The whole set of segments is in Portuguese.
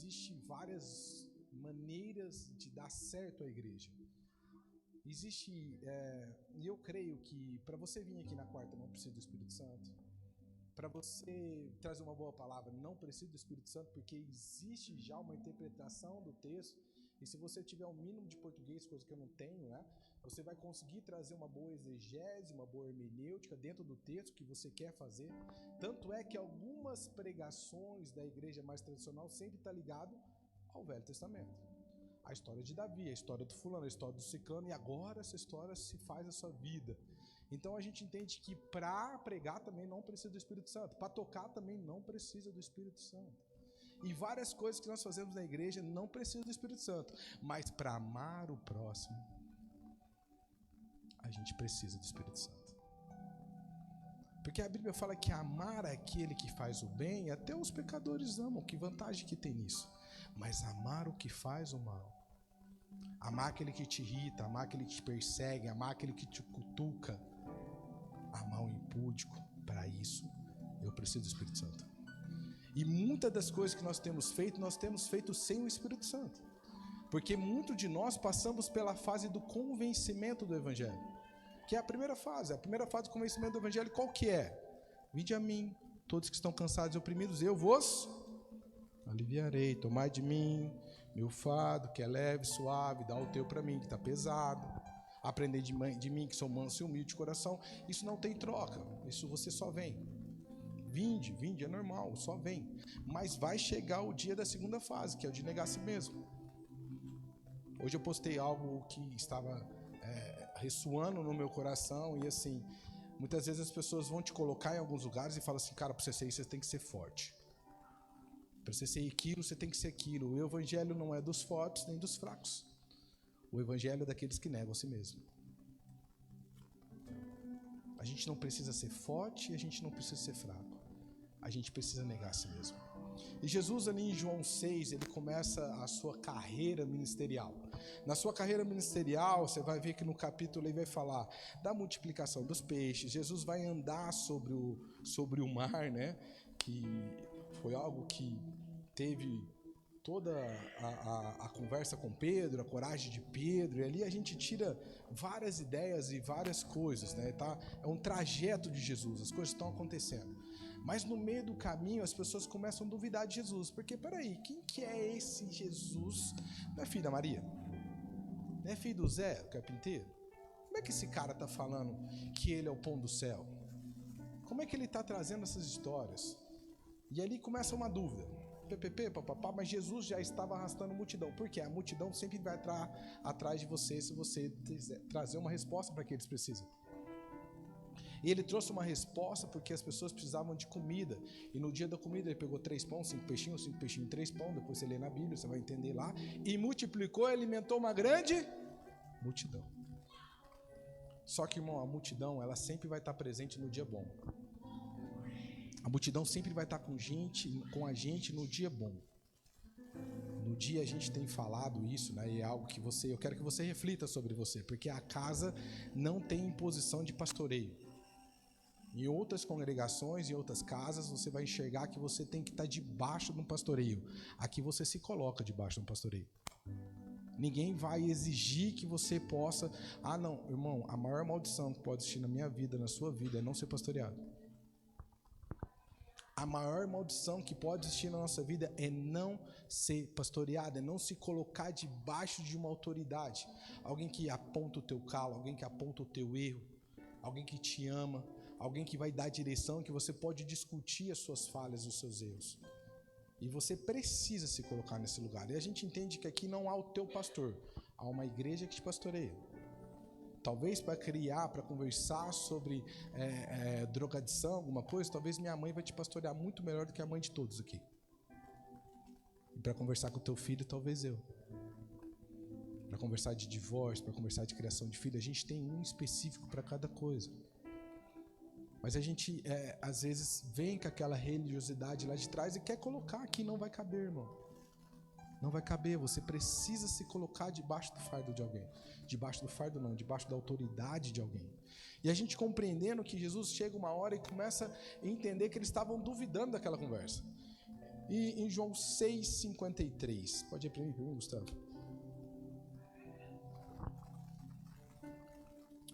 Existem várias maneiras de dar certo a igreja. E eu creio que para você vir aqui na quarta não precisa do Espírito Santo. Para você trazer uma boa palavra não precisa do Espírito Santo, porque existe já uma interpretação do texto. E se você tiver um mínimo de português, coisa que eu não tenho, né? Você vai conseguir trazer uma boa exegese, uma boa hermenêutica dentro do texto que você quer fazer. Tanto é que algumas pregações da igreja mais tradicional sempre está ligado ao Velho Testamento. A história de Davi, a história do fulano, a história do ciclano, e agora essa história se faz a sua vida. Então a gente entende que para pregar também não precisa do Espírito Santo, para tocar também não precisa do Espírito Santo. E várias coisas que nós fazemos na igreja não precisam do Espírito Santo, mas para amar o próximo, a gente precisa do Espírito Santo. Porque a Bíblia fala que amar aquele que faz o bem, até os pecadores amam, que vantagem que tem nisso. Mas amar o que faz o mal, amar aquele que te irrita, amar aquele que te persegue, amar aquele que te cutuca, amar o impúdico, para isso eu preciso do Espírito Santo. E muitas das coisas que nós temos feito sem o Espírito Santo. Porque muito de nós passamos pela fase do convencimento do Evangelho, que é a primeira fase do convencimento do Evangelho. Qual que é? Vinde a mim, todos que estão cansados e oprimidos, eu vos aliviarei. Tomai de mim meu fardo, que é leve, suave, dá o teu para mim, que está pesado. Aprendei de mim, que sou manso e humilde de coração. Isso não tem troca, isso você só vem. Vinde, é normal, só vem. Mas vai chegar o dia da segunda fase, que é o de negar a si mesmo. Hoje eu postei algo que estava ressoando no meu coração, e assim, muitas vezes as pessoas vão te colocar em alguns lugares e falam assim, cara, para você ser isso, você tem que ser forte. Para você ser aquilo, você tem que ser aquilo. O evangelho não é dos fortes nem dos fracos. O evangelho é daqueles que negam a si mesmo. A gente não precisa ser forte e a gente não precisa ser fraco. A gente precisa negar a si mesmo. E Jesus ali em João 6, ele começa a sua carreira ministerial. Na sua carreira ministerial, você vai ver que no capítulo ele vai falar da multiplicação dos peixes. Jesus vai andar sobre o mar, né? Que foi algo que teve toda a conversa com Pedro, a coragem de Pedro, e ali a gente tira várias ideias e várias coisas, né? Tá? É um trajeto de Jesus, as coisas estão acontecendo. Mas no meio do caminho as pessoas começam a duvidar de Jesus, porque peraí, quem que é esse Jesus? Não é filho da Maria? Não é filho do Zé, o carpinteiro? Como é que esse cara está falando que ele é o pão do céu? Como é que ele está trazendo essas histórias? E ali começa uma dúvida. Papapá, mas Jesus já estava arrastando a multidão. Por quê? A multidão sempre vai atrás de você se você trazer uma resposta para que eles precisam. E ele trouxe uma resposta porque as pessoas precisavam de comida. E no dia da comida ele pegou 3 pães, 5 peixinhos, 3 pães. Depois você lê na Bíblia, você vai entender lá. E multiplicou e alimentou uma grande multidão. Só que, irmão, a multidão, ela sempre vai estar presente no dia bom. A multidão sempre vai estar com a gente no dia bom. No dia a gente tem falado isso, né? E é algo que eu quero que você reflita sobre você, porque a casa não tem imposição de pastoreio. Em outras congregações, em outras casas, você vai enxergar que você tem que estar debaixo de um pastoreio. Aqui você se coloca debaixo de um pastoreio. Ninguém vai exigir que você possa... Ah, não, irmão, a maior maldição que pode existir na minha vida, na sua vida, é não ser pastoreado. A maior maldição que pode existir na nossa vida é não ser pastoreado, é não se colocar debaixo de uma autoridade. Alguém que aponta o teu calo, alguém que aponta o teu erro, alguém que te ama, alguém que vai dar direção, que você pode discutir as suas falhas, os seus erros. E você precisa se colocar nesse lugar. E a gente entende que aqui não há o teu pastor, há uma igreja que te pastoreia. Talvez para criar, para conversar sobre drogadição, alguma coisa, talvez minha mãe vai te pastorear muito melhor do que a mãe de todos aqui. E para conversar com o teu filho, talvez eu. Para conversar de divórcio, para conversar de criação de filho, a gente tem um específico para cada coisa. Mas a gente, às vezes, vem com aquela religiosidade lá de trás e quer colocar aqui, não vai caber, irmão. Não vai caber, você precisa se colocar debaixo do fardo de alguém. Debaixo do fardo não, debaixo da autoridade de alguém. E a gente compreendendo que Jesus chega uma hora e começa a entender que eles estavam duvidando daquela conversa. E em João 6,53. Pode ir para mim, Gustavo.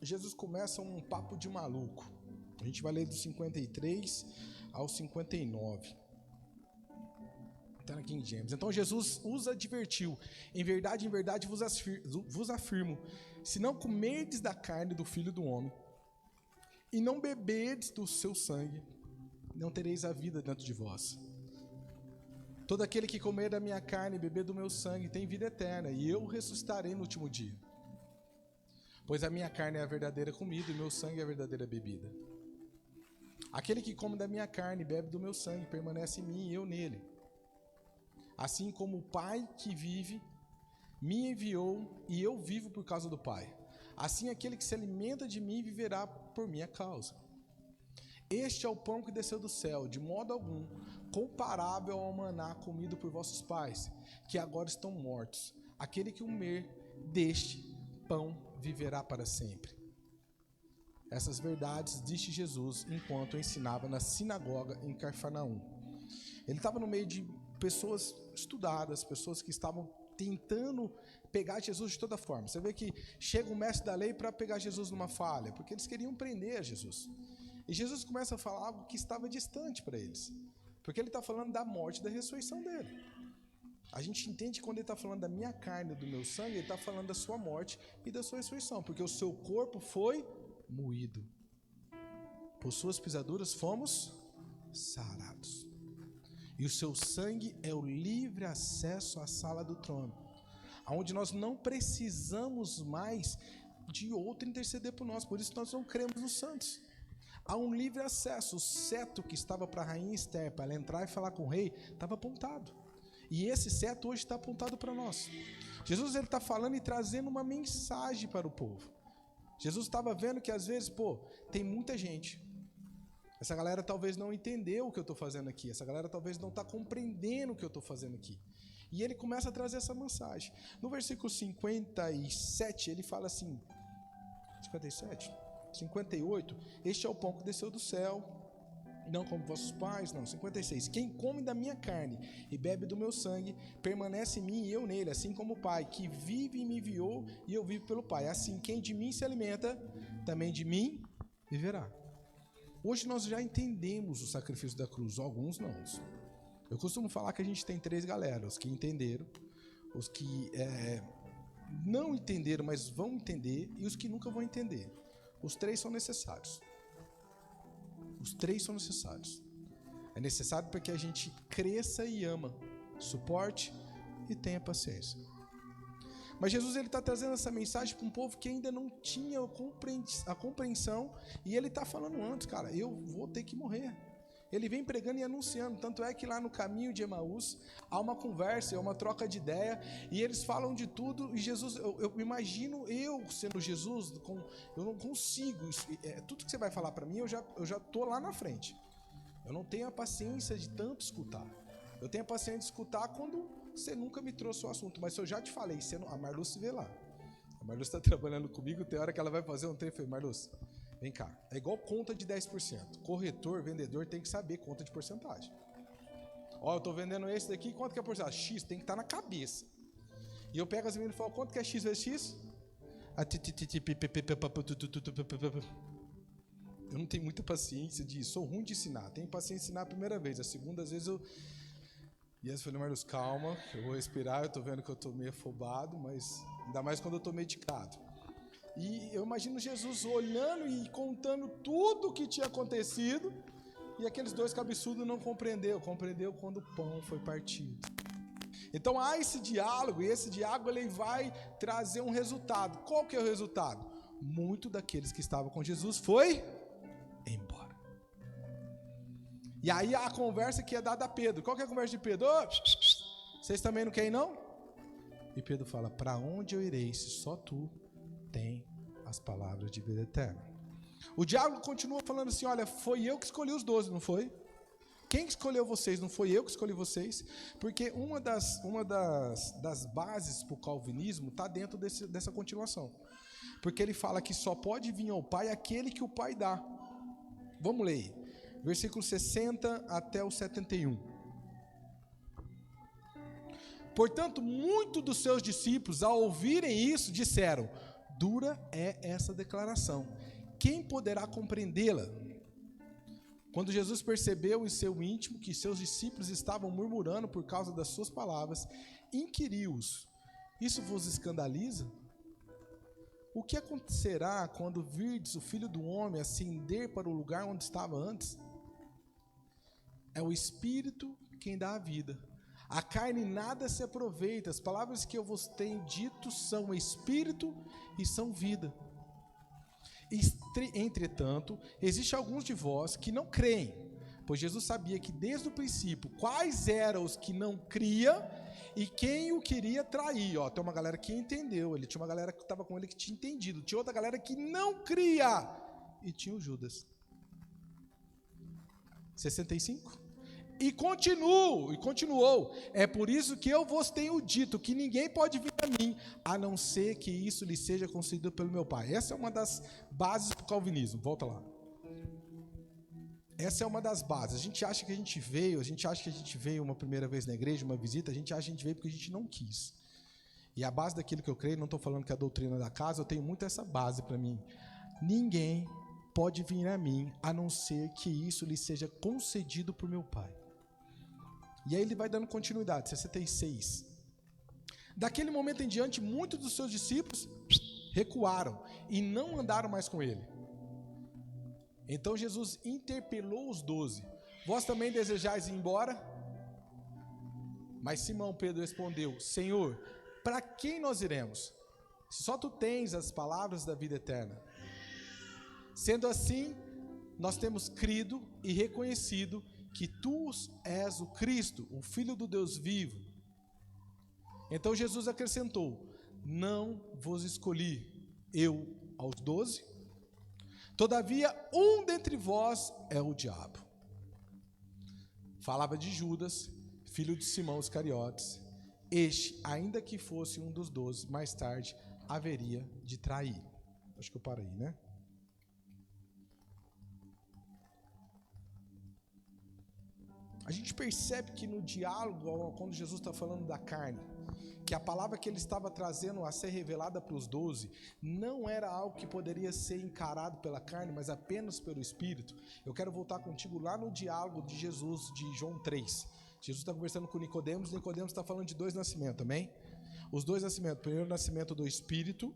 Jesus começa um papo de maluco. A gente vai ler do 53 ao 59. Está na King James. Então Jesus os advertiu: em verdade vos afirmo, se não comerdes da carne do Filho do Homem e não beberdes do seu sangue, não tereis a vida dentro de vós. Todo aquele que comer da minha carne e beber do meu sangue tem vida eterna, e eu ressuscitarei no último dia. Pois a minha carne é a verdadeira comida e meu sangue é a verdadeira bebida. Aquele que come da minha carne e bebe do meu sangue permanece em mim e eu nele. Assim como o Pai que vive me enviou e eu vivo por causa do Pai. Assim aquele que se alimenta de mim viverá por minha causa. Este é o pão que desceu do céu, de modo algum comparável ao maná comido por vossos pais, que agora estão mortos. Aquele que comer deste pão viverá para sempre. Essas verdades disse Jesus enquanto ensinava na sinagoga em Cafarnaum. Ele estava no meio de pessoas estudadas, pessoas que estavam tentando pegar Jesus de toda forma. Você vê que chega um mestre da lei para pegar Jesus numa falha, porque eles queriam prender Jesus. E Jesus começa a falar algo que estava distante para eles, porque ele está falando da morte e da ressurreição dele. A gente entende que quando ele está falando da minha carne e do meu sangue, ele está falando da sua morte e da sua ressurreição, porque o seu corpo foi moído. Por suas pisaduras fomos sarados. E o seu sangue é o livre acesso à sala do trono, onde nós não precisamos mais de outro interceder por nós. Por isso nós não cremos nos santos. Há um livre acesso. O cetro que estava para a rainha Esther, para ela entrar e falar com o rei, estava apontado. E esse cetro hoje está apontado para nós. Jesus está falando e trazendo uma mensagem para o povo. Jesus estava vendo que às vezes, tem muita gente. Essa galera talvez não entendeu o que eu estou fazendo aqui. Essa galera talvez não está compreendendo o que eu estou fazendo aqui. E ele começa a trazer essa mensagem. No versículo 57, ele fala assim, 57? 58, este é o pão que desceu do céu, não como vossos pais, não. 56, quem come da minha carne e bebe do meu sangue, permanece em mim e eu nele, assim como o Pai, que vive e me enviou e eu vivo pelo Pai. Assim, quem de mim se alimenta, também de mim viverá. Hoje nós já entendemos o sacrifício da cruz, alguns não. Eu costumo falar que a gente tem três galeras, os que entenderam, os que não entenderam, mas vão entender, e os que nunca vão entender. Os três são necessários. Os três são necessários. É necessário para que a gente cresça e ama, suporte e tenha paciência. Mas Jesus está trazendo essa mensagem para um povo que ainda não tinha a compreensão, e ele está falando antes, cara, eu vou ter que morrer. Ele vem pregando e anunciando, tanto é que lá no caminho de Emaús há uma conversa, uma troca de ideia, e eles falam de tudo, e Jesus, eu imagino eu sendo Jesus, eu não consigo, tudo que você vai falar para mim, eu já estou lá na frente. Eu não tenho a paciência de tanto escutar. Eu tenho a paciência de escutar quando você nunca me trouxe o assunto, mas se eu já te falei, a Marluce vê lá. A Marluce está trabalhando comigo, tem hora que ela vai fazer um trem, eu falei, Marluce, vem cá, é igual conta de 10%. Corretor, vendedor tem que saber conta de porcentagem. Ó, eu tô vendendo esse daqui, quanto que é a porcentagem? X, tem que estar na cabeça. E eu pego as meninas e falo, quanto que é X vezes X? Eu não tenho muita paciência sou ruim de ensinar. Tenho paciência de ensinar a primeira vez, a segunda, às vezes eu... E aí eu falei, Marlos, calma, eu vou respirar, eu tô vendo que eu tô meio afobado, mas ainda mais quando eu tô medicado. E eu imagino Jesus olhando e contando tudo o que tinha acontecido, e aqueles dois cabeçudos não compreendeu quando o pão foi partido. Então há esse diálogo, e esse diálogo ele vai trazer um resultado. Qual que é o resultado? Muito daqueles que estavam com Jesus foi embora. E aí a conversa que é dada a Pedro. Qual que é a conversa de Pedro? Vocês também não querem não? E Pedro fala, para onde eu irei se só tu tem as palavras de vida eterna? O diálogo continua falando assim, olha, foi eu que escolhi os 12, não foi? Quem escolheu vocês? Não foi eu que escolhi vocês? Porque uma das bases para o calvinismo está dentro dessa continuação. Porque ele fala que só pode vir ao Pai aquele que o Pai dá. Vamos ler. Versículo 60 até o 71. Portanto, muitos dos seus discípulos, ao ouvirem isso, disseram: dura é essa declaração, quem poderá compreendê-la? Quando Jesus percebeu em seu íntimo que seus discípulos estavam murmurando por causa das suas palavras, inquiriu-os: isso vos escandaliza? O que acontecerá quando virdes o Filho do Homem ascender para o lugar onde estava antes? É o Espírito quem dá a vida. A carne nada se aproveita. As palavras que eu vos tenho dito são Espírito e são vida. Entretanto, existe alguns de vós que não creem, pois Jesus sabia que desde o princípio quais eram os que não criam e quem o queria trair. Tem uma galera que entendeu, ele tinha uma galera que estava com ele que tinha entendido, tinha outra galera que não cria, e tinha o Judas. 65? E continuou, é por isso que eu vos tenho dito que ninguém pode vir a mim, a não ser que isso lhe seja concedido pelo meu Pai. Essa é uma das bases do calvinismo, volta lá. Essa é uma das bases. A gente acha que a gente veio uma primeira vez na igreja, uma visita, a gente acha que a gente veio porque a gente não quis. E a base daquilo que eu creio, não estou falando que é a doutrina da casa, eu tenho muito essa base para mim. Ninguém pode vir a mim, a não ser que isso lhe seja concedido por meu Pai. E aí ele vai dando continuidade, 66. Daquele momento em diante, muitos dos seus discípulos recuaram e não andaram mais com ele. Então Jesus interpelou os 12. Vós também desejais ir embora? Mas Simão Pedro respondeu: Senhor, para quem nós iremos? Se só tu tens as palavras da vida eterna. Sendo assim, nós temos crido e reconhecido que tu és o Cristo, o Filho do Deus vivo. Então Jesus acrescentou: não vos escolhi eu aos 12? Todavia, um dentre vós é o diabo. Falava de Judas, filho de Simão Iscariotes. Este, ainda que fosse um dos 12, mais tarde haveria de trair. Acho que eu paro aí, né? A gente percebe que no diálogo, quando Jesus está falando da carne, que a palavra que ele estava trazendo a ser revelada para os 12, não era algo que poderia ser encarado pela carne, mas apenas pelo Espírito. Eu quero voltar contigo lá no diálogo de Jesus, de João 3. Jesus está conversando com Nicodemos está falando de 2 nascimentos, amém? Os 2 nascimentos, o primeiro nascimento do Espírito,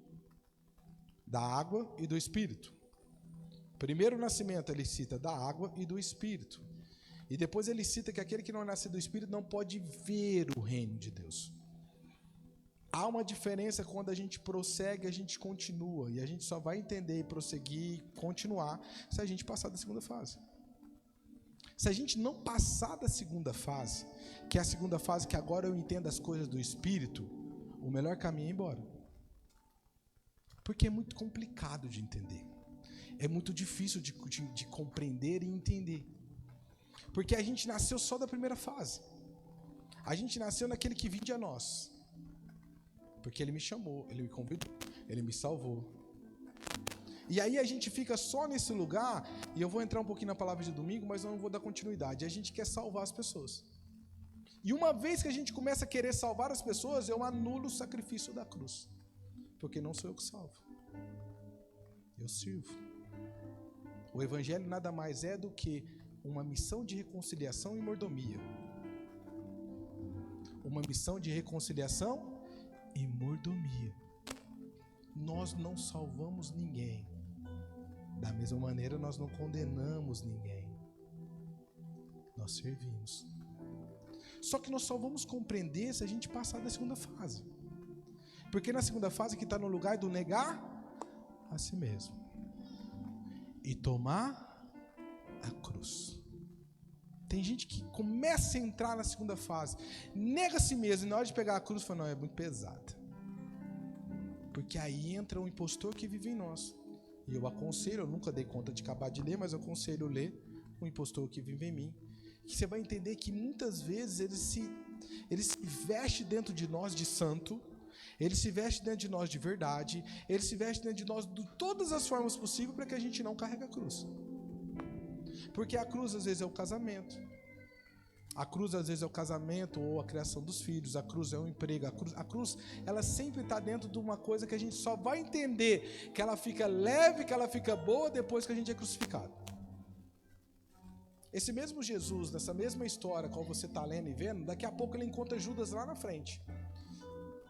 da água e do Espírito. Primeiro nascimento ele cita da água e do Espírito. E depois ele cita que aquele que não é nascido do Espírito não pode ver o reino de Deus. Há uma diferença quando a gente prossegue, a gente continua. E a gente só vai entender, prosseguir, continuar, se a gente passar da segunda fase. Se a gente não passar da segunda fase, que é a segunda fase que agora eu entendo as coisas do Espírito, o melhor caminho é ir embora. Porque é muito complicado de entender. É muito difícil de compreender e entender. Porque a gente nasceu só da primeira fase. A gente nasceu naquele que vinde a nós. Porque ele me chamou, ele me convidou, ele me salvou. E aí a gente fica só nesse lugar, e eu vou entrar um pouquinho na palavra de domingo, mas eu não vou dar continuidade. A gente quer salvar as pessoas. E uma vez que a gente começa a querer salvar as pessoas, eu anulo o sacrifício da cruz. Porque não sou eu que salvo. Eu sirvo. O evangelho nada mais é do que uma missão de reconciliação e mordomia. Uma missão de reconciliação e mordomia. Nós não salvamos ninguém. Da mesma maneira, nós não condenamos ninguém. Nós servimos. Só que nós só vamos compreender se a gente passar da segunda fase. Porque na segunda fase que está no lugar do negar a si mesmo. E tomar a cruz. Tem gente que começa a entrar na segunda fase, nega a si mesmo, e na hora de pegar a cruz, fala: não, é muito pesada. Porque aí entra o impostor que vive em nós. E eu aconselho, eu nunca dei conta de acabar de ler, mas eu aconselho ler o impostor que vive em mim. Que você vai entender que muitas vezes ele se veste dentro de nós de santo, ele se veste dentro de nós de verdade, ele se veste dentro de nós de todas as formas possíveis para que a gente não carregue a cruz. Porque a cruz às vezes é o casamento, A cruz às vezes é o casamento ou a criação dos filhos, a cruz é o emprego, a cruz ela sempre está dentro de uma coisa que a gente só vai entender que ela fica leve, que ela fica boa depois que a gente é crucificado. Esse mesmo Jesus, nessa mesma história qual você está lendo e vendo, daqui a pouco ele encontra Judas lá na frente.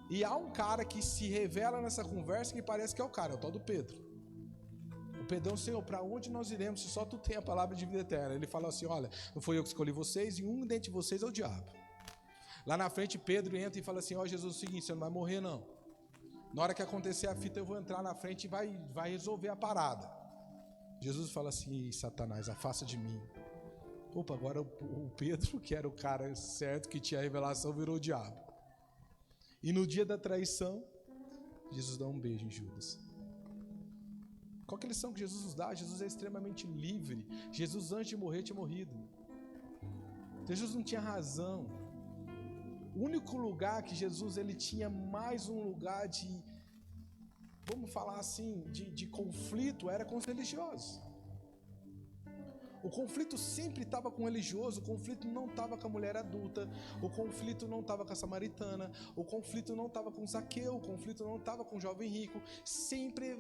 E há um cara que se revela nessa conversa que parece que é o cara, é o tal do Pedro. O Pedrão, Senhor, para onde nós iremos se só tu tem a palavra de vida eterna? Ele fala assim, olha, não foi eu que escolhi vocês e um dentre vocês é o diabo. Lá na frente Pedro entra e fala assim, ó Jesus, é o seguinte, você não vai morrer não. Na hora que acontecer a fita eu vou entrar na frente e vai resolver a parada. Jesus fala assim, Satanás, afasta de mim. Opa, agora o Pedro, que era o cara certo, que tinha a revelação, virou o diabo. E no dia da traição, Jesus dá um beijo em Judas. Qual que é a lição que Jesus nos dá? Jesus é extremamente livre. Jesus, antes de morrer, tinha morrido. Jesus não tinha razão. O único lugar que Jesus ele tinha mais um lugar de, vamos falar assim, de conflito, era com os religiosos. O conflito sempre estava com o religioso, o conflito não estava com a mulher adulta, o conflito não estava com a samaritana, o conflito não estava com Zaqueu, o conflito não estava com o jovem rico, sempre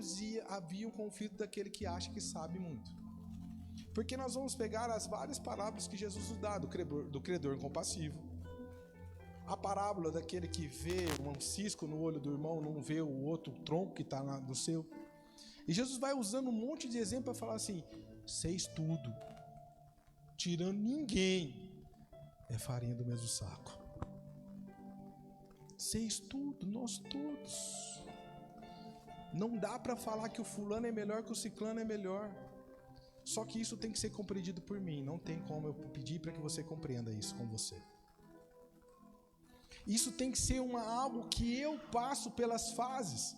havia um conflito daquele que acha que sabe muito. Porque nós vamos pegar as várias parábolas que Jesus nos dá, do credor incompassivo, a parábola daquele que vê um cisco no olho do irmão, não vê o outro tronco que está no seu. E Jesus vai usando um monte de exemplo para falar assim, seis tudo. Tirando ninguém, é farinha do mesmo saco. Seis tudo, nós todos. Não dá para falar que o fulano é melhor que o ciclano é melhor. Só que isso tem que ser compreendido por mim. Não tem como eu pedir para que você compreenda isso com você. Isso tem que ser algo que eu passo pelas fases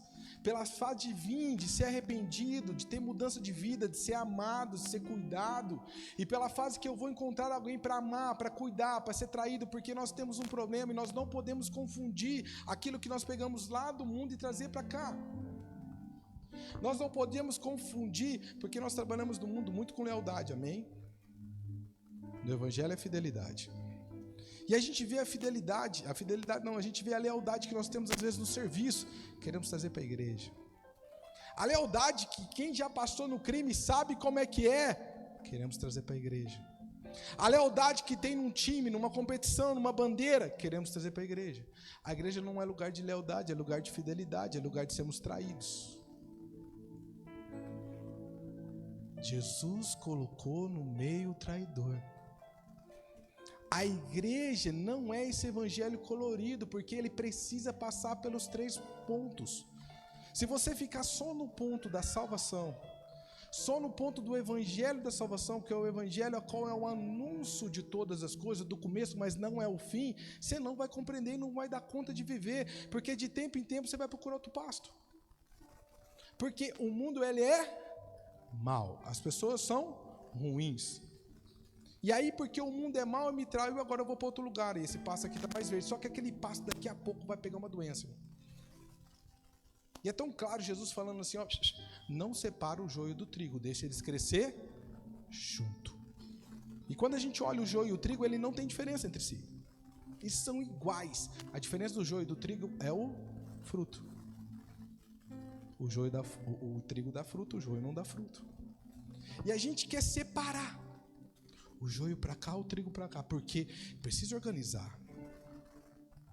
de vir, de ser arrependido, de ter mudança de vida, de ser amado, de ser cuidado, e pela fase que eu vou encontrar alguém para amar, para cuidar, para ser traído, porque nós temos um problema e nós não podemos confundir aquilo que nós pegamos lá do mundo e trazer para cá. Nós não podemos confundir, porque nós trabalhamos no mundo muito com lealdade, amém? No Evangelho é fidelidade. E a gente vê a gente vê a lealdade que nós temos às vezes no serviço, queremos trazer para a igreja. A lealdade que quem já passou no crime sabe como é que é, queremos trazer para a igreja. A lealdade que tem num time, numa competição, numa bandeira, queremos trazer para a igreja. A igreja não é lugar de lealdade, é lugar de fidelidade, é lugar de sermos traídos. Jesus colocou no meio o traidor. A igreja não é esse evangelho colorido, porque ele precisa passar pelos 3 pontos. Se você ficar só no ponto da salvação, só no ponto do evangelho da salvação, que é o evangelho a qual é o anúncio de todas as coisas, do começo, mas não é o fim, você não vai compreender e não vai dar conta de viver, porque de tempo em tempo você vai procurar outro pasto. Porque o mundo ele é mau, as pessoas são ruins. E aí, porque o mundo é mau, eu me traio, agora eu vou para outro lugar. E esse passo aqui está mais verde. Só que aquele passo daqui a pouco vai pegar uma doença. E é tão claro Jesus falando assim, ó, não separa o joio do trigo, deixa eles crescer junto. E quando a gente olha o joio e o trigo, ele não tem diferença entre si. Eles são iguais. A diferença do joio e do trigo é o fruto. O trigo dá fruto, o joio não dá fruto. E a gente quer separar o joio para cá, o trigo para cá, porque precisa organizar.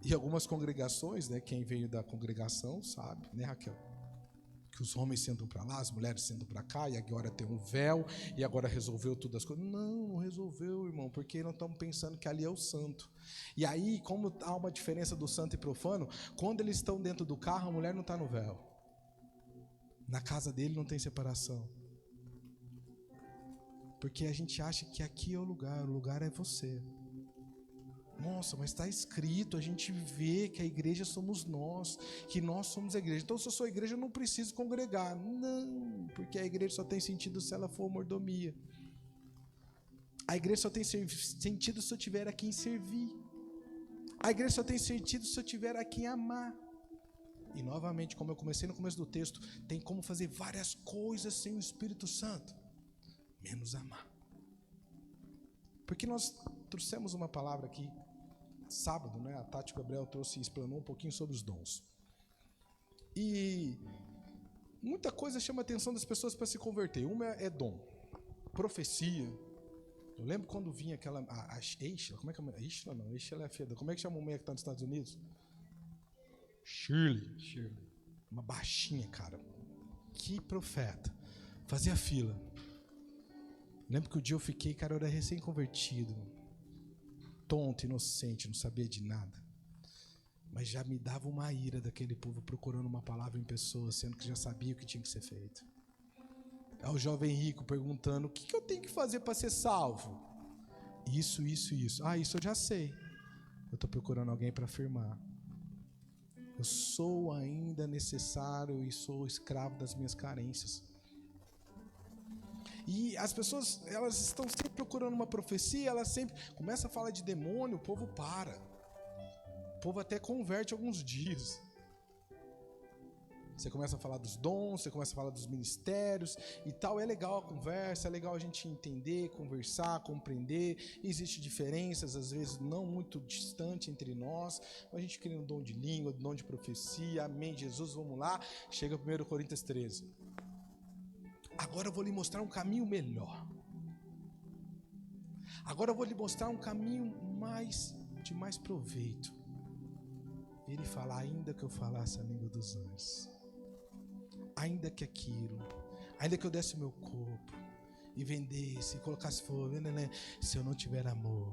E algumas congregações, né, quem veio da congregação sabe, né, Raquel? Que os homens sentam para lá, as mulheres sentam para cá, e agora tem um véu, e agora resolveu todas as coisas. Não resolveu, irmão, porque nós estamos pensando que ali é o santo. E aí, como há uma diferença do santo e profano, quando eles estão dentro do carro, a mulher não está no véu. Na casa dele não tem separação. Porque a gente acha que aqui é o lugar é você. Nossa, mas está escrito, a gente vê que a igreja somos nós, que nós somos a igreja. Então, se eu sou a igreja, eu não preciso congregar. Não, porque a igreja só tem sentido se ela for mordomia. A igreja só tem sentido se eu tiver a quem servir. A igreja só tem sentido se eu tiver a quem amar. E novamente, como eu comecei no começo do texto, tem como fazer várias coisas sem o Espírito Santo, menos amar. Porque nós trouxemos uma palavra aqui, sábado, né? A Tati Gabriel trouxe e explanou um pouquinho sobre os dons. E muita coisa chama a atenção das pessoas para se converter. Uma é dom, profecia. Eu lembro quando vinha aquela, a Eixa, como é que é? Eixa não, Eixa é a filha. Como é que chama a mulher que está nos Estados Unidos? Shirley. Uma baixinha, cara. Que profeta. Fazia fila. Lembro que o dia eu fiquei, cara, eu era recém-convertido. Tonto, inocente, não sabia de nada. Mas já me dava uma ira daquele povo procurando uma palavra em pessoa, sendo que já sabia o que tinha que ser feito. É o jovem rico perguntando, o que eu tenho que fazer para ser salvo? Isso. Ah, isso eu já sei. Eu estou procurando alguém para afirmar. Eu sou ainda necessário e sou escravo das minhas carências. E as pessoas, elas estão sempre procurando uma profecia, elas sempre começam a falar de demônio, o povo para. O povo até converte alguns dias. Você começa a falar dos dons, você começa a falar dos ministérios e tal. É legal a conversa, é legal a gente entender, conversar, compreender. Existem diferenças, às vezes não muito distante entre nós. A gente cria um dom de língua, dom de profecia. Amém, Jesus, vamos lá. Chega 1 Coríntios 13. Agora eu vou lhe mostrar um caminho melhor. Agora eu vou lhe mostrar um caminho de mais proveito. Ele fala, ainda que eu falasse a língua dos anjos, ainda que aquilo, ainda que eu desse o meu corpo e vendesse, e colocasse fogo, se eu não tiver amor,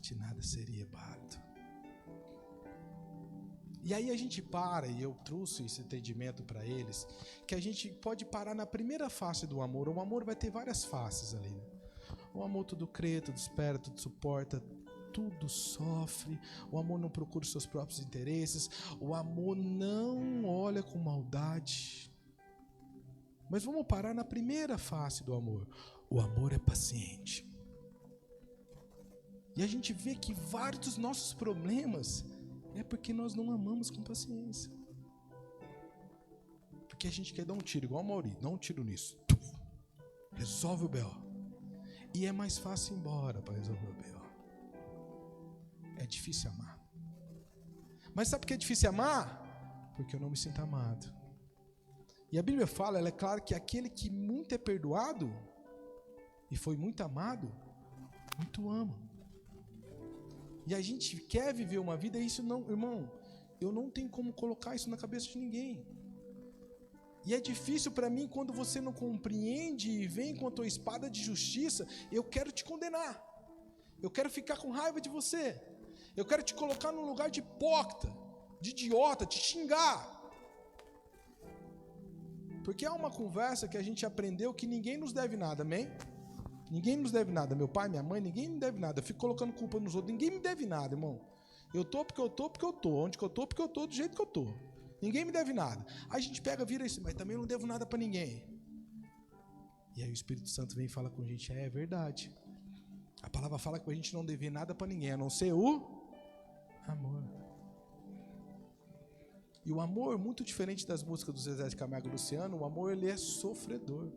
de nada seria válido. E aí a gente para, e eu trouxe esse entendimento para eles, que a gente pode parar na primeira face do amor. O amor vai ter várias faces ali, né? O amor tudo crê, tudo espera, tudo suporta, tudo sofre. O amor não procura os seus próprios interesses. O amor não olha com maldade. Mas vamos parar na primeira face do amor. O amor é paciente. E a gente vê que vários dos nossos problemas é porque nós não amamos com paciência. Porque a gente quer dar um tiro, igual a Mauri, dá um tiro nisso. Resolve o B.O. E é mais fácil ir embora para resolver o B.O. É difícil amar. Mas sabe por que é difícil amar? Porque eu não me sinto amado. E a Bíblia fala, ela é clara, que aquele que muito é perdoado e foi muito amado, muito ama. E a gente quer viver uma vida, e isso não, irmão, eu não tenho como colocar isso na cabeça de ninguém. E é difícil para mim quando você não compreende e vem com a tua espada de justiça. Eu quero te condenar. Eu quero ficar com raiva de você. Eu quero te colocar num lugar de hipócrita, de idiota, te xingar. Porque há uma conversa que a gente aprendeu que ninguém nos deve nada, amém? Ninguém nos deve nada. Meu pai, minha mãe, ninguém me deve nada. Eu fico colocando culpa nos outros. Ninguém me deve nada, irmão. Eu tô porque eu tô, porque eu tô. Onde que eu tô? Porque eu tô do jeito que eu tô. Ninguém me deve nada. Aí a gente pega, vira isso, mas também não devo nada para ninguém. E aí o Espírito Santo vem e fala com a gente, é verdade. A palavra fala que a gente não deve nada para ninguém, a não ser o amor. E o amor, muito diferente das músicas do Zezé de Camargo e Luciano, o amor, ele é sofredor.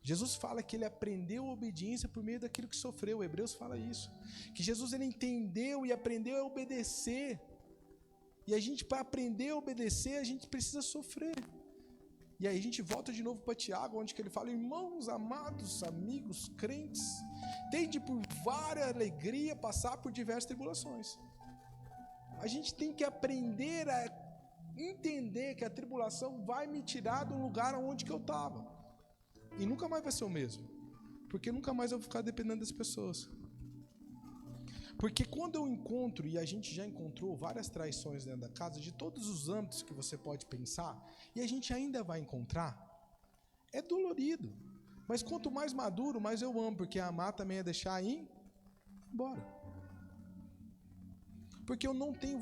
Jesus fala que ele aprendeu a obediência por meio daquilo que sofreu. Hebreus fala isso. Que Jesus, ele entendeu e aprendeu a obedecer. E a gente, para aprender a obedecer, a gente precisa sofrer. E aí a gente volta de novo para Tiago, onde que ele fala, irmãos, amados, amigos, crentes, tende por várias alegrias passar por diversas tribulações. A gente tem que aprender a entender que a tribulação vai me tirar do lugar onde que eu estava. E nunca mais vai ser o mesmo. Porque nunca mais eu vou ficar dependendo das pessoas. Porque quando eu encontro, e a gente já encontrou várias traições dentro da casa, de todos os âmbitos que você pode pensar, e a gente ainda vai encontrar, é dolorido. Mas quanto mais maduro, mais eu amo, porque amar também é deixar ir embora. Porque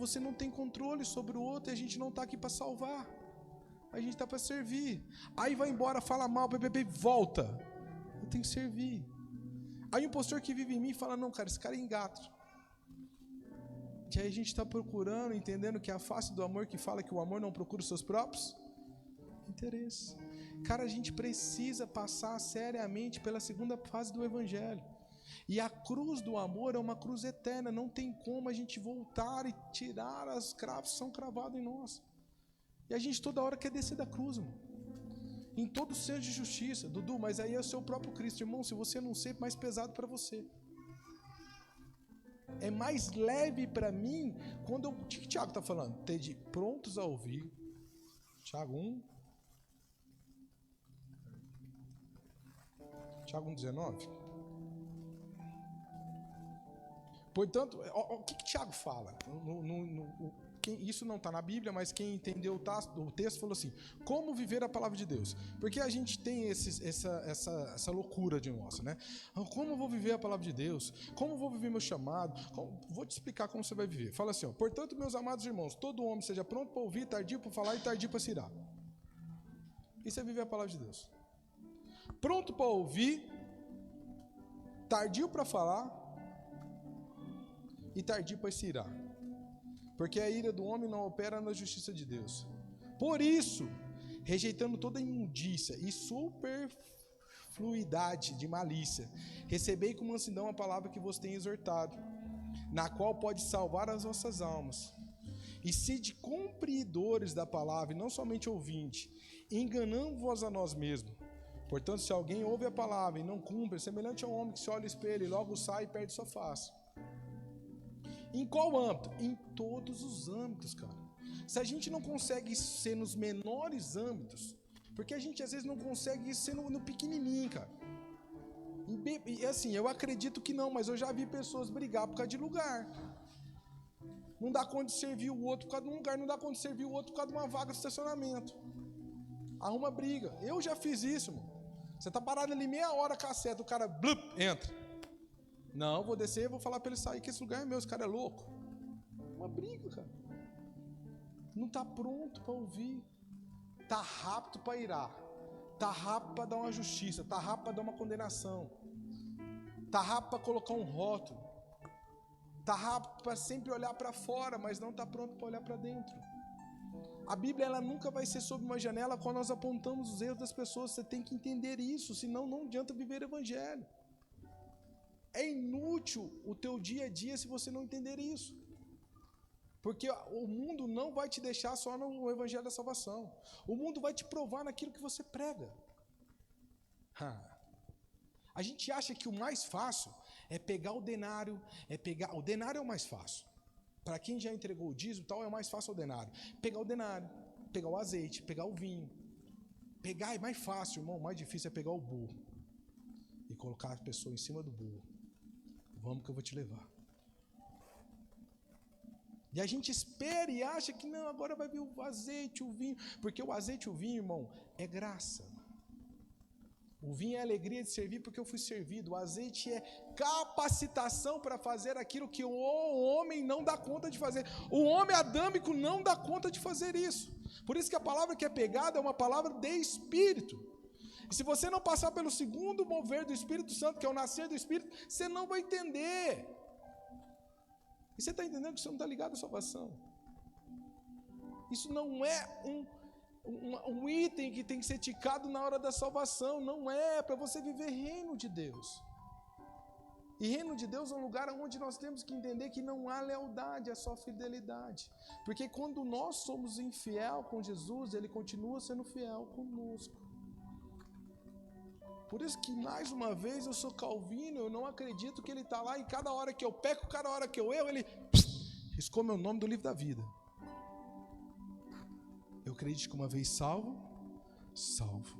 você não tem controle sobre o outro, e a gente não está aqui para salvar. A gente está para servir. Aí vai embora, fala mal, volta. Eu tenho que servir. Aí um pastor que vive em mim fala, não, cara, esse cara é ingrato. E aí a gente está procurando, entendendo que é a face do amor que fala que o amor não procura os seus próprios interesses. Cara, a gente precisa passar seriamente pela segunda fase do Evangelho. E a cruz do amor é uma cruz eterna, não tem como a gente voltar e tirar as cravos que são cravados em nós. E a gente toda hora quer descer da cruz, irmão. Em todo senso de justiça. Dudu, mas aí é o seu próprio Cristo, irmão. Se você não ser, mais pesado para você. É mais leve para mim quando o que o Tiago está falando? Ter de prontos a ouvir. Tiago 1. Tiago 1,19. Portanto, o que Tiago fala? Isso não está na Bíblia, mas quem entendeu o texto falou assim: como viver a palavra de Deus? Porque a gente tem essa loucura de nossa, né? Como eu vou viver a palavra de Deus? Como eu vou viver meu chamado? Vou te explicar como você vai viver. Fala assim, ó: portanto, meus amados irmãos, todo homem seja pronto para ouvir, tardio para falar e tardio para se irar. Isso é viver a palavra de Deus. Pronto para ouvir, tardio para falar e tardio para se irar. Porque a ira do homem não opera na justiça de Deus. Por isso, rejeitando toda imundícia e superfluidade de malícia, recebei com mansidão a palavra que vos tenho exortado, na qual pode salvar as vossas almas. E se de cumpridores da palavra, e não somente ouvinte, enganamos-vos a nós mesmos. Portanto, se alguém ouve a palavra e não cumpre, é semelhante ao homem que se olha no espelho e logo sai e perde sua face. Em qual âmbito? Em todos os âmbitos, cara. Se a gente não consegue ser nos menores âmbitos, porque a gente às vezes não consegue ser no pequenininho, cara. E assim, eu acredito que não, mas eu já vi pessoas brigar por causa de lugar. Não dá conta de servir o outro por causa de um lugar, não dá conta de servir o outro por causa de uma vaga de estacionamento. Arruma briga. Eu já fiz isso, irmão. Você tá parado ali meia hora com a seta, o cara blup, entra. Não, vou descer, vou falar para ele sair, que esse lugar é meu, esse cara é louco. Uma briga, cara. Não está pronto para ouvir. Está rápido para irar. Está rápido para dar uma justiça. Está rápido para dar uma condenação. Está rápido para colocar um rótulo. Está rápido para sempre olhar para fora, mas não está pronto para olhar para dentro. A Bíblia ela nunca vai ser sob uma janela quando nós apontamos os erros das pessoas. Você tem que entender isso, senão não adianta viver o evangelho. É inútil o teu dia a dia se você não entender isso. Porque o mundo não vai te deixar só no evangelho da salvação. O mundo vai te provar naquilo que você prega. A gente acha que o mais fácil é pegar o denário, o denário é o mais fácil. Para quem já entregou o dízimo, tal, é o mais fácil o denário. Pegar o denário, pegar o azeite, pegar o vinho. Pegar é mais fácil, irmão. O mais difícil é pegar o burro e colocar a pessoa em cima do burro. Vamos que eu vou te levar. E a gente espera e acha que não, agora vai vir o azeite, o vinho. Porque o azeite e o vinho, irmão, é graça. O vinho é alegria de servir porque eu fui servido. O azeite é capacitação para fazer aquilo que o homem não dá conta de fazer. O homem adâmico não dá conta de fazer isso. Por isso que a palavra que é pegada é uma palavra de espírito. E se você não passar pelo segundo mover do Espírito Santo, que é o nascer do Espírito, você não vai entender. E você está entendendo que você não está ligado à salvação. Isso não é um item que tem que ser ticado na hora da salvação. Não é para você viver reino de Deus. E reino de Deus é um lugar onde nós temos que entender que não há lealdade, é só fidelidade. Porque quando nós somos infiel com Jesus, Ele continua sendo fiel conosco. Por isso que, mais uma vez, eu sou calvino, eu não acredito que Ele está lá e cada hora que eu peco, cada hora que eu erro, Ele riscou meu nome do livro da vida. Eu acredito que uma vez salvo, salvo.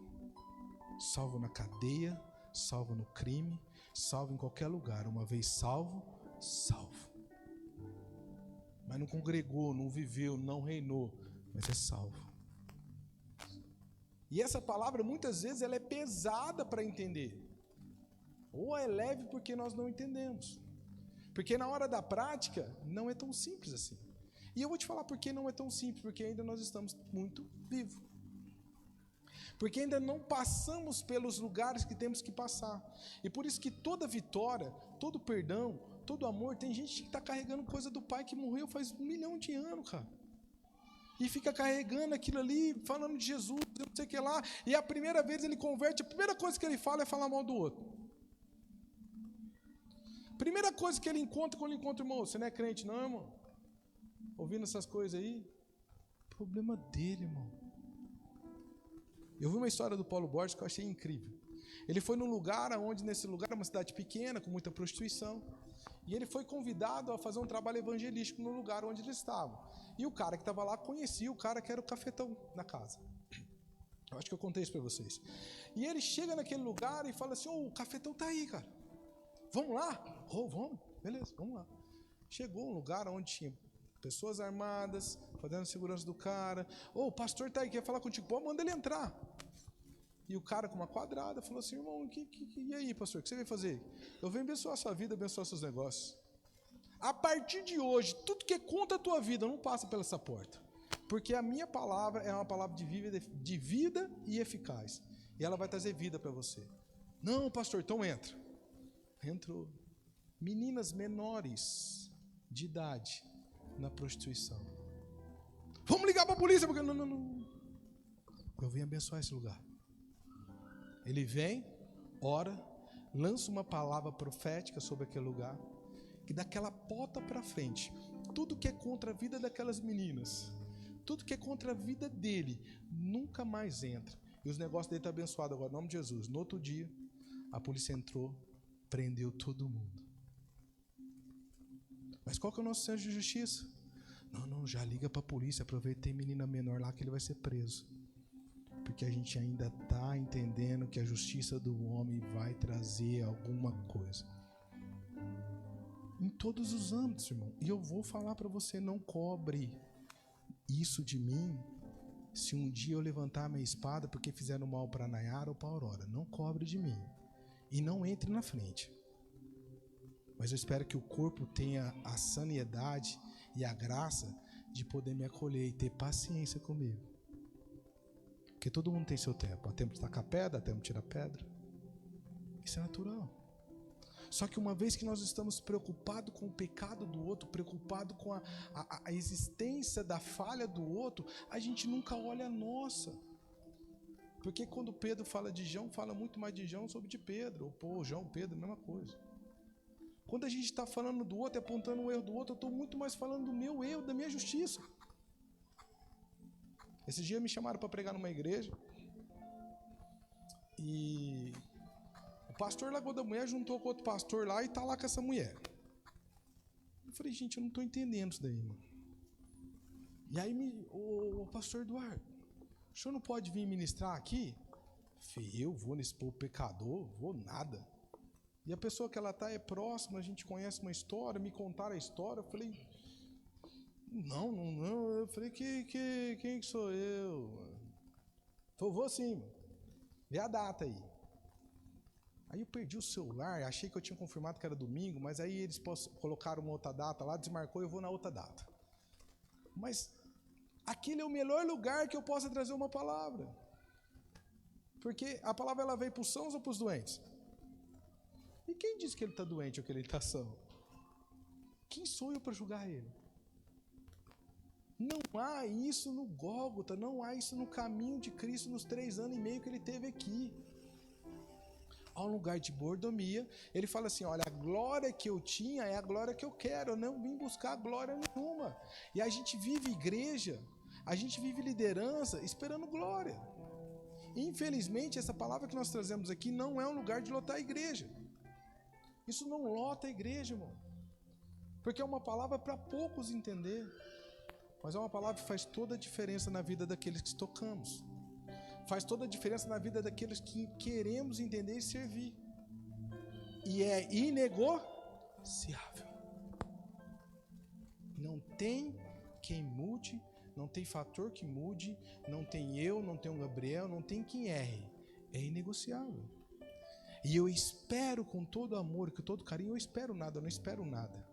Salvo na cadeia, salvo no crime, salvo em qualquer lugar. Uma vez salvo, salvo. Mas não congregou, não viveu, não reinou, mas é salvo. E essa palavra, muitas vezes, ela é pesada para entender. Ou é leve porque nós não entendemos. Porque na hora da prática, não é tão simples assim. E eu vou te falar por que não é tão simples. Porque ainda nós estamos muito vivos. Porque ainda não passamos pelos lugares que temos que passar. E por isso que toda vitória, todo perdão, todo amor, tem gente que está carregando coisa do pai que morreu faz 1 milhão de anos, cara. E fica carregando aquilo ali, falando de Jesus, não sei o que lá. E a primeira vez ele converte, a primeira coisa que ele fala é falar mal do outro. Primeira coisa que ele encontra quando ele encontra o irmão, você não é crente não, irmão? Ouvindo essas coisas aí? Problema dele, irmão. Eu vi uma história do Paulo Borges que eu achei incrível. Ele foi num lugar onde, nesse lugar, é uma cidade pequena, com muita prostituição, e ele foi convidado a fazer um trabalho evangelístico no lugar onde ele estava. E o cara que estava lá conhecia o cara que era o cafetão da casa. Eu acho que eu contei isso para vocês. E ele chega naquele lugar e fala assim, o cafetão tá aí, cara. Vamos lá? Vamos. Beleza, vamos lá. Chegou um lugar onde tinha pessoas armadas, fazendo segurança do cara. O pastor tá aí, quer falar contigo. Pô, manda ele entrar. E o cara com uma quadrada falou assim, irmão, e aí, pastor, o que você veio fazer? Eu venho abençoar a sua vida, abençoar seus negócios. A partir de hoje, tudo que conta a tua vida não passa pela essa porta. Porque a minha palavra é uma palavra de vida e eficaz. E ela vai trazer vida para você. Não, pastor, então entra. Entrou. Meninas menores de idade na prostituição. Vamos ligar para a polícia, porque não. Eu venho abençoar esse lugar. Ele vem, ora, lança uma palavra profética sobre aquele lugar, que daquela porta para frente, tudo que é contra a vida daquelas meninas, tudo que é contra a vida dele, nunca mais entra. E os negócios dele estão abençoados agora, em nome de Jesus. No outro dia, a polícia entrou, prendeu todo mundo. Mas qual que é o nosso senso de justiça? Não, já liga para a polícia, aproveita, tem menina menor lá que ele vai ser preso. Porque a gente ainda está entendendo que a justiça do homem vai trazer alguma coisa. Em todos os âmbitos, irmão. E eu vou falar para você, não cobre isso de mim se um dia eu levantar a minha espada porque fizeram mal para a Nayara ou para a Aurora. Não cobre de mim. E não entre na frente. Mas eu espero que o corpo tenha a sanidade e a graça de poder me acolher e ter paciência comigo. Porque todo mundo tem seu tempo. Há tempo de tacar pedra, há tempo de tirar pedra. Isso é natural. Só que uma vez que nós estamos preocupados com o pecado do outro, preocupados com a existência da falha do outro, a gente nunca olha a nossa. Porque quando Pedro fala de João, fala muito mais de João sobre de Pedro. Ou João, Pedro, a mesma coisa. Quando a gente está falando do outro, apontando o erro do outro, eu estou muito mais falando do meu erro, da minha justiça. Esses dias me chamaram para pregar numa igreja e o pastor Lagoa da Mulher juntou com outro pastor lá e está lá com essa mulher. Eu falei, gente, eu não estou entendendo isso daí, mano. E aí, o pastor Eduardo, o senhor não pode vir ministrar aqui? Eu falei, eu vou nesse povo pecador? Vou nada. E a pessoa que ela está é próxima, a gente conhece uma história, me contaram a história. Eu falei, não. Eu falei, quem que sou eu? Eu vou sim, vê a data aí. Aí eu perdi o celular, achei que eu tinha confirmado que era domingo, mas aí eles colocaram uma outra data lá, desmarcou e eu vou na outra data. Mas aquele é o melhor lugar que eu possa trazer uma palavra. Porque a palavra ela veio para os sãos ou para os doentes? E quem diz que ele está doente ou que ele está são? Quem sou eu para julgar ele? Não há isso no Gólgota, não há isso no caminho de Cristo nos 3 anos e meio que ele teve aqui. Há um lugar de mordomia, ele fala assim, olha, a glória que eu tinha é a glória que eu quero, eu não vim buscar glória nenhuma. E a gente vive igreja, a gente vive liderança esperando glória. Infelizmente, essa palavra que nós trazemos aqui não é um lugar de lotar a igreja. Isso não lota a igreja, irmão. Porque é uma palavra para poucos entender. Mas é uma palavra que faz toda a diferença na vida daqueles que tocamos. Faz toda a diferença na vida daqueles que queremos entender e servir. E é inegociável. Não tem quem mude, não tem fator que mude, não tem eu, não tem o Gabriel, não tem quem erre. É inegociável. E eu espero com todo amor, com todo carinho, eu não espero nada.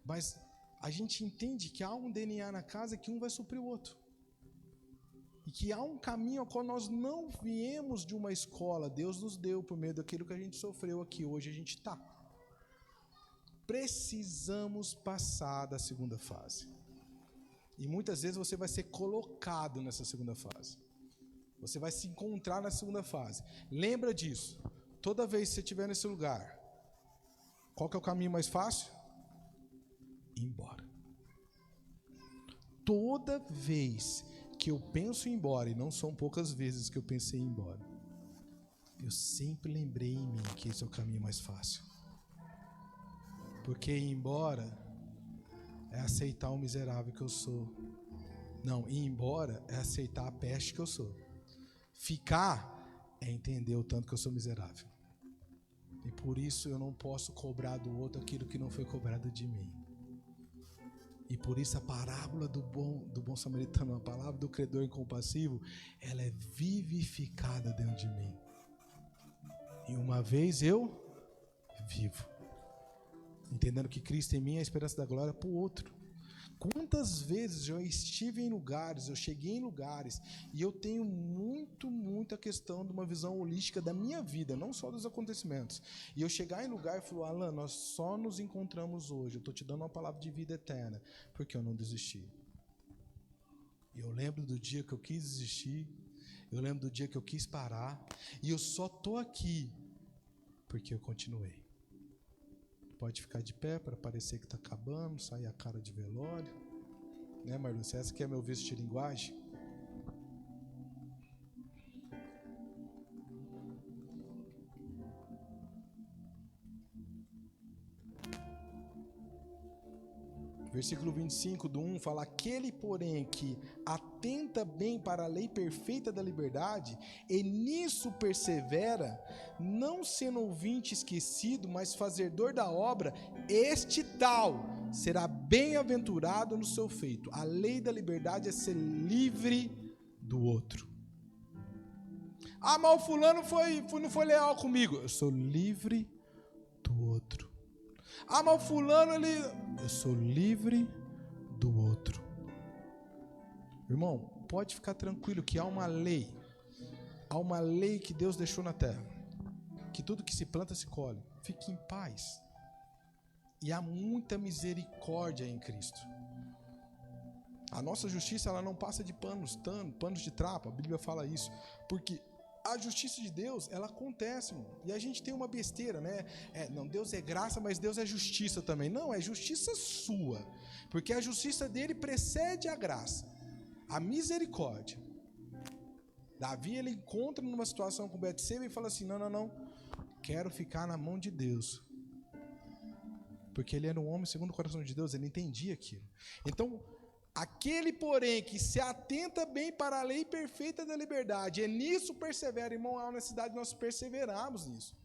Mas a gente entende que há um DNA na casa que um vai suprir o outro. E que há um caminho ao qual nós não viemos de uma escola, Deus nos deu por meio daquilo que a gente sofreu aqui, hoje a gente está. Precisamos passar da segunda fase. E muitas vezes você vai ser colocado nessa segunda fase. Você vai se encontrar na segunda fase. Lembra disso. Toda vez que você estiver nesse lugar, Qual que é o caminho mais fácil? Ir embora. Toda vez que eu penso em ir embora, e não são poucas vezes que eu pensei em ir embora, eu sempre lembrei em mim que esse é o caminho mais fácil. Porque ir embora é aceitar o miserável que eu sou. Não, ir embora é aceitar a peste que eu sou. Ficar é entender o tanto que eu sou miserável. E por isso eu não posso cobrar do outro aquilo que não foi cobrado de mim. E por isso a parábola do bom samaritano, a palavra do credor incompassivo, ela é vivificada dentro de mim. E uma vez eu vivo, entendendo que Cristo em mim é a esperança da glória para o outro. Quantas vezes eu estive em lugares, eu cheguei em lugares, e eu tenho muita questão de uma visão holística da minha vida, não só dos acontecimentos. E eu chegar em lugar e falar, Alan, nós só nos encontramos hoje, eu estou te dando uma palavra de vida eterna, porque eu não desisti. E eu lembro do dia que eu quis desistir, eu lembro do dia que eu quis parar, e eu só estou aqui porque eu continuei. Pode ficar de pé para parecer que está acabando, sair a cara de velório. Né, Marlúcia? Essa que é meu vício de linguagem. Versículo 25 do 1 fala: aquele, porém, que atenta bem para a lei perfeita da liberdade, e nisso persevera, não sendo ouvinte esquecido, mas fazedor da obra, este tal será bem-aventurado no seu feito. A lei da liberdade é ser livre do outro. Ah, mas o fulano não foi leal comigo. Eu sou livre do outro. Ah, mas o fulano, eu sou livre do outro. Irmão, pode ficar tranquilo que há uma lei que Deus deixou na terra, que tudo que se planta se colhe. Fique em paz. E há muita misericórdia em Cristo. A nossa justiça, ela não passa de panos de trapo, a Bíblia fala isso, porque a justiça de Deus, ela acontece, irmão. E a gente tem uma besteira, né? Não, Deus é graça, mas Deus é justiça também. Não, é justiça sua. Porque a justiça dele precede a graça. A misericórdia. Davi, ele encontra numa situação com Betseba e fala assim, não. Quero ficar na mão de Deus. Porque ele era um homem segundo o coração de Deus, ele entendia aquilo. Então, aquele, porém, que se atenta bem para a lei perfeita da liberdade, e nisso persevera, irmão, há uma necessidade de nós perseverarmos nisso.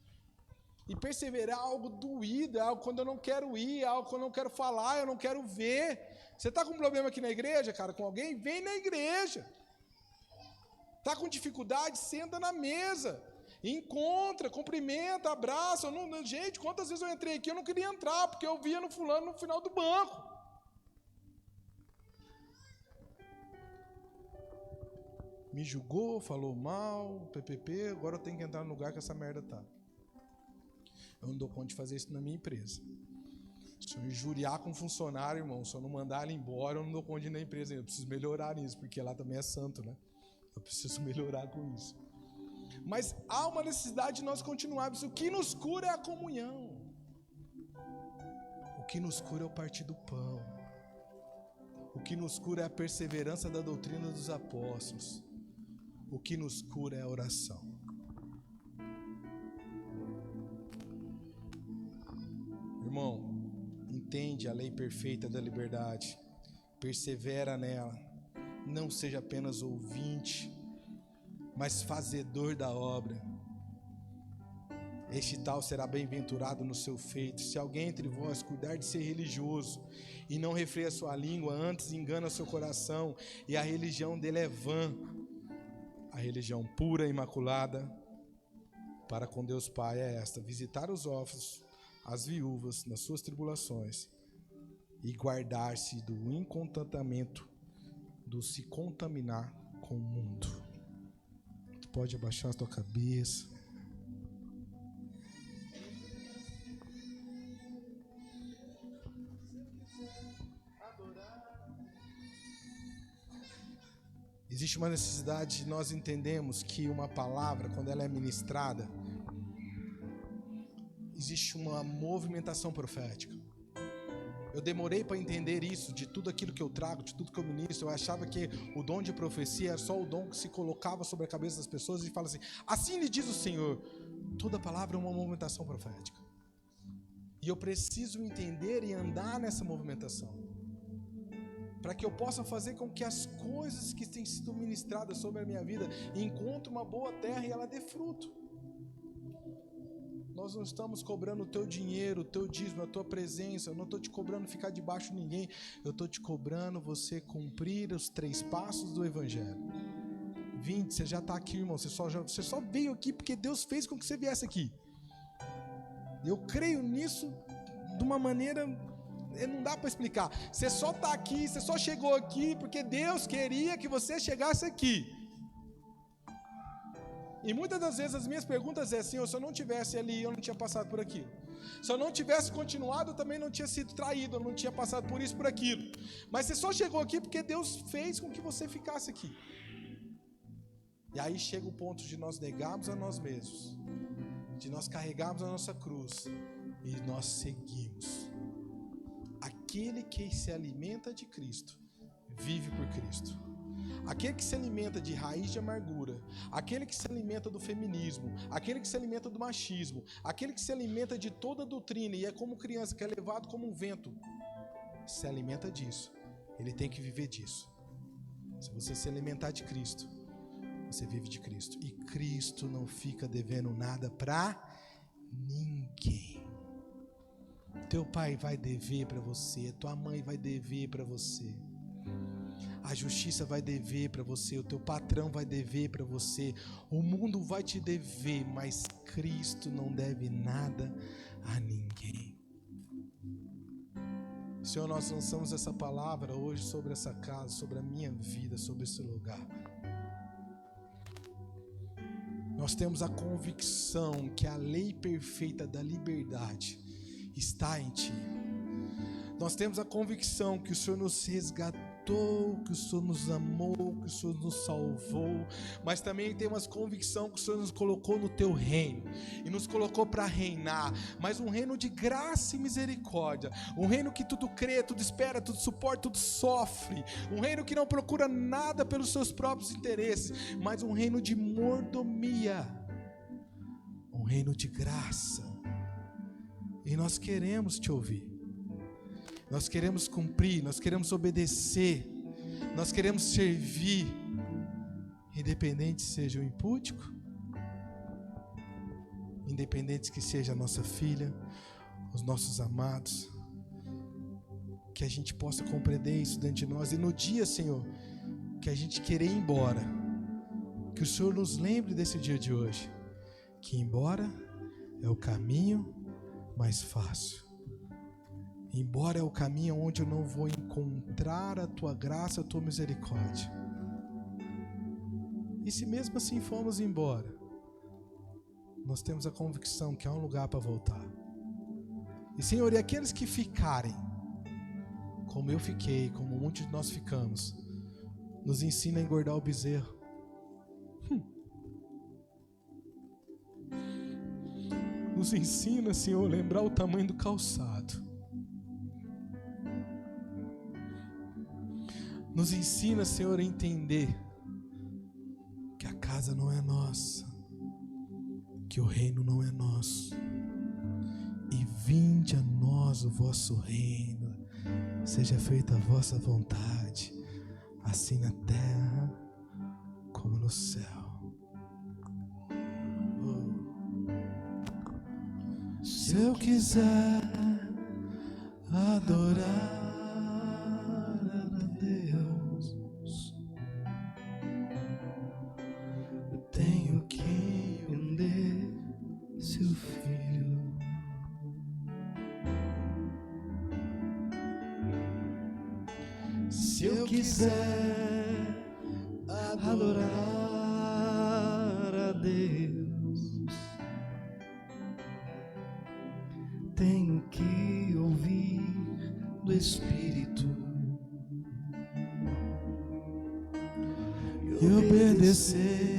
E perseverar é algo doído, é algo quando eu não quero ir, é algo quando eu não quero falar, eu não quero ver. Você está com um problema aqui na igreja, cara, com alguém? Vem na igreja. Está com dificuldade? Senta na mesa. Encontra, cumprimenta, abraça. Gente, quantas vezes eu entrei aqui, eu não queria entrar, porque eu via no fulano no final do banco. Me julgou, falou mal, PPP, agora eu tenho que entrar no lugar que essa merda tá. Eu não dou conta de fazer isso na minha empresa. Se eu injuriar com um funcionário, irmão, se eu não mandar ele embora, eu não dou conta de ir na empresa. Eu preciso melhorar nisso, porque lá também é santo, né? Eu preciso melhorar com isso. Mas há uma necessidade de nós continuarmos. O que nos cura é a comunhão. O que nos cura é o partir do pão. O que nos cura é a perseverança da doutrina dos apóstolos. O que nos cura é a oração. Irmão, entende a lei perfeita da liberdade. Persevera nela. Não seja apenas ouvinte, mas fazedor da obra. Este tal será bem-aventurado no seu feito. Se alguém entre vós cuidar de ser religioso e não refreia sua língua, antes engana seu coração, e a religião dele é vã. A religião pura e imaculada para com Deus Pai é esta: visitar os órfãos, as viúvas nas suas tribulações e guardar-se do incontentamento, do se contaminar com o mundo. Tu pode abaixar a tua cabeça. Existe uma necessidade de nós entendermos que uma palavra, quando ela é ministrada, existe existe uma movimentação profética. Eu demorei para entender isso, de tudo aquilo que eu trago, de tudo que eu ministro. Eu achava que o dom de profecia era só o dom que se colocava sobre a cabeça das pessoas e fala assim: assim lhe diz o Senhor. Toda palavra é uma movimentação profética. E eu preciso entender e andar nessa movimentação, para que eu possa fazer com que as coisas que têm sido ministradas sobre a minha vida encontrem uma boa terra e ela dê fruto. Nós não estamos cobrando o teu dinheiro, o teu dízimo, a tua presença. Eu não estou te cobrando ficar debaixo de ninguém. Eu estou te cobrando você cumprir os 3 passos do Evangelho. 20, você já está aqui, irmão. Você só veio aqui porque Deus fez com que você viesse aqui. Eu creio nisso de uma maneira... não dá para explicar. Você só está aqui, você só chegou aqui porque Deus queria que você chegasse aqui. E muitas das vezes as minhas perguntas é assim: se eu não tivesse ali, eu não tinha passado por aquilo. Se eu não tivesse continuado, eu também não tinha sido traído, eu não tinha passado por isso, por aquilo. Mas você só chegou aqui porque Deus fez com que você ficasse aqui. E aí chega o ponto de nós negarmos a nós mesmos, de nós carregarmos a nossa cruz e nós seguimos. Aquele que se alimenta de Cristo, vive por Cristo. Aquele que se alimenta de raiz de amargura, aquele que se alimenta do feminismo, aquele que se alimenta do machismo, aquele que se alimenta de toda a doutrina e é como criança que é levado como um vento, se alimenta disso, ele tem que viver disso. Se você se alimentar de Cristo, você vive de Cristo. E Cristo não fica devendo nada para ninguém. Teu pai vai dever para você, tua mãe vai dever para você, a justiça vai dever para você, o teu patrão vai dever para você, o mundo vai te dever, mas Cristo não deve nada a ninguém. Senhor, nós lançamos essa palavra hoje sobre essa casa, sobre a minha vida, sobre esse lugar. Nós temos a convicção que a lei perfeita da liberdade está em Ti. Nós temos a convicção que o Senhor nos resgatou, que o Senhor nos amou, que o Senhor nos salvou, mas também temos a convicção que o Senhor nos colocou no Teu reino e nos colocou para reinar, mas um reino de graça e misericórdia, um reino que tudo crê, tudo espera, tudo suporta, tudo sofre, um reino que não procura nada pelos seus próprios interesses, mas um reino de mordomia, um reino de graça. E nós queremos Te ouvir, nós queremos cumprir, nós queremos obedecer, nós queremos servir, independente seja o impúdico, independente que seja a nossa filha, os nossos amados, que a gente possa compreender isso dentro de nós. E no dia, Senhor, que a gente querer ir embora, que o Senhor nos lembre desse dia de hoje, que ir embora é o caminho mais fácil. Embora é o caminho onde eu não vou encontrar a Tua graça, a Tua misericórdia. E se mesmo assim formos embora, nós temos a convicção que há um lugar para voltar. E Senhor, e aqueles que ficarem, como eu fiquei, como muitos de nós ficamos, nos ensina a engordar o bezerro. Nos ensina, Senhor, a lembrar o tamanho do calçado. Nos ensina, Senhor, a entender que a casa não é nossa, que o reino não é nosso. E vinde a nós o vosso reino, seja feita a vossa vontade, assim na terra como no céu. Se eu quiser adorar a Deus, eu tenho que vender seu filho. Se eu quiser adorar a Deus, tenho que ouvir do Espírito e obedecer.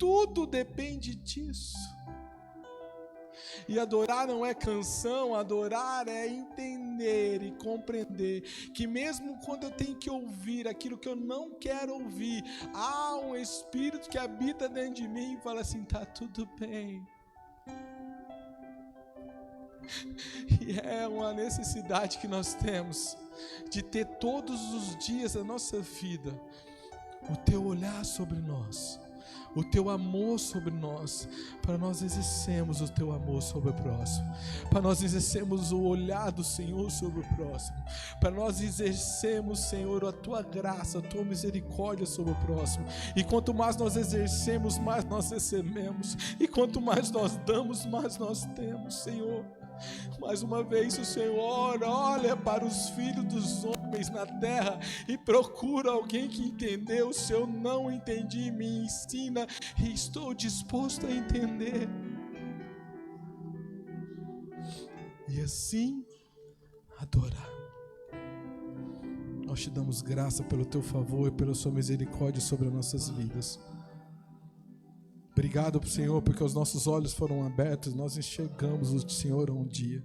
Tudo depende disso. E adorar não é canção, adorar é entender e compreender que mesmo quando eu tenho que ouvir aquilo que eu não quero ouvir, há um Espírito que habita dentro de mim e fala assim, tá tudo bem. E é uma necessidade que nós temos de ter todos os dias da nossa vida o teu olhar sobre nós, o teu amor sobre nós, para nós exercermos o teu amor sobre o próximo, para nós exercermos o olhar do Senhor sobre o próximo, para nós exercermos, Senhor, a tua graça, a tua misericórdia sobre o próximo. E quanto mais nós exercemos, mais nós recebemos, e quanto mais nós damos, mais nós temos, Senhor. Mais uma vez o Senhor olha para os filhos dos homens na terra e procura alguém que entendeu. Se eu não entendi, me ensina, e estou disposto a entender. E assim adorar. Nós te damos graça pelo teu favor e pela sua misericórdia sobre as nossas vidas. Obrigado, Senhor, porque os nossos olhos foram abertos, nós enxergamos o Senhor um dia.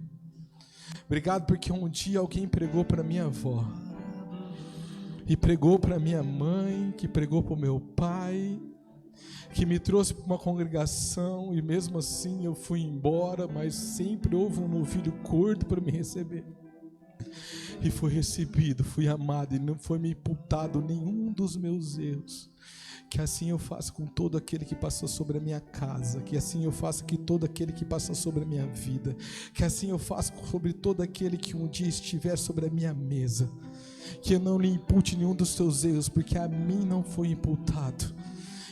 Obrigado porque um dia alguém pregou para minha avó, e pregou para minha mãe, que pregou para o meu pai, que me trouxe para uma congregação, e mesmo assim eu fui embora, mas sempre houve um novilho curto para me receber. E fui recebido, fui amado, e não foi me imputado nenhum dos meus erros. Que assim eu faço com todo aquele que passou sobre a minha casa, que assim eu faço com todo aquele que passou sobre a minha vida, que assim eu faço sobre todo aquele que um dia estiver sobre a minha mesa, que eu não lhe impute nenhum dos teus erros, porque a mim não foi imputado,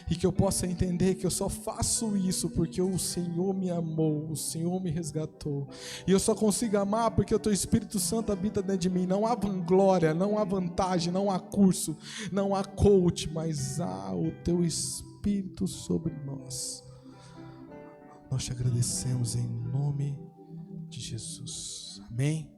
e que eu possa entender que eu só faço isso porque o Senhor me amou, o Senhor me resgatou, e eu só consigo amar porque o teu Espírito Santo habita dentro de mim. Não há vanglória, não há vantagem, não há curso, não há coach, mas há o teu Espírito sobre nós. Nós te agradecemos em nome de Jesus. Amém.